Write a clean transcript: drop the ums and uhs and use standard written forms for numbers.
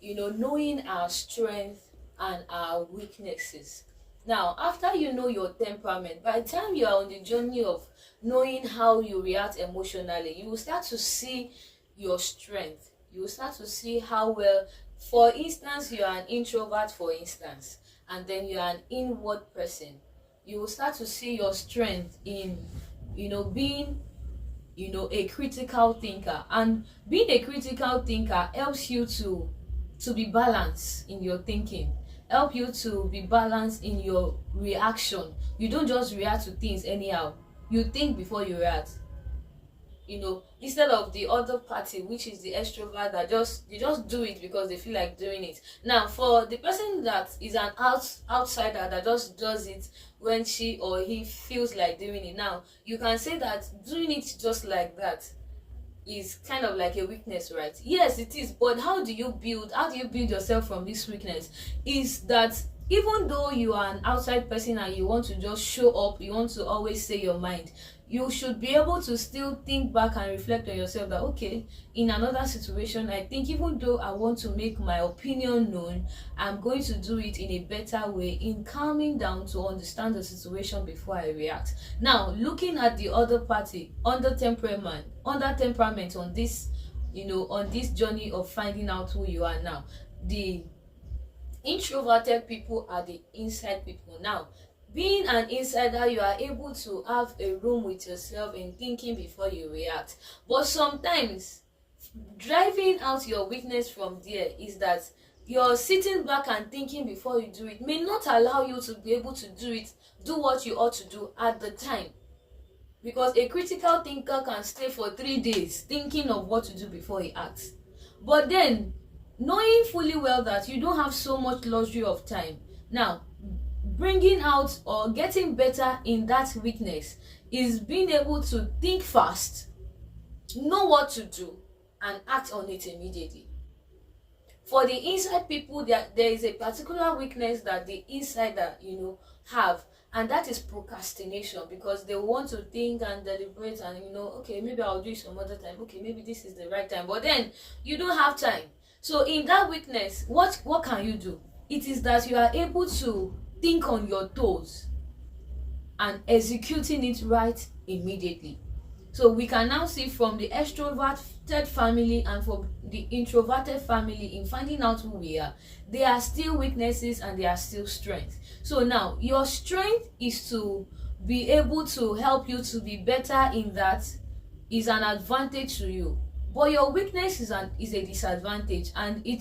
knowing our strength and our weaknesses. Now, after you know your temperament, by the time you are on the journey of knowing how you react emotionally, you will start to see your strength. You will start to see how well, for instance, you are an introvert, for instance, and then you are an inward person. You will start to see your strength in, being a critical thinker. And being a critical thinker helps you to be balanced in your thinking, help you to be balanced in your reaction. You don't just react to things anyhow. You think before you react. Instead of the other party, which is the extrovert, that they just do it because they feel like doing it. Now, for the person that is an outsider that just does it when she or he feels like doing it, now you can say that doing it just like that is kind of like a weakness, right? Yes, it is. But how do you build yourself from this weakness? Is that even though you are an outside person and you want to just show up, you want to always say your mind, you should be able to still think back and reflect on yourself that, okay, in another situation, I think even though I want to make my opinion known, I'm going to do it in a better way, in calming down to understand the situation before I react. Now, looking at the other party, under temperament on this, on this journey of finding out who you are now, the introverted people are the inside people. Now, being an insider, you are able to have a room with yourself and thinking before you react. But sometimes driving out your weakness from there is that you're sitting back and thinking before you do it may not allow you to be able to do what you ought to do at the time. Because a critical thinker can stay for 3 days thinking of what to do before he acts. But then, knowing fully well that you don't have so much luxury of time, now bringing out or getting better in that weakness is being able to think fast, know what to do, and act on it immediately. For the inside people, there is a particular weakness that the insider have, and that is procrastination, because they want to think and deliberate and okay, maybe I'll do it some other time, okay, maybe this is the right time, but then you don't have time. So in that weakness, what can you do? It is that you are able to think on your toes and executing it right immediately. So we can now see from the extroverted family and from the introverted family, in finding out who we are, there are still weaknesses and there are still strengths. So now your strength is to be able to help you to be better in that, is an advantage to you, but your weakness is a disadvantage, and it's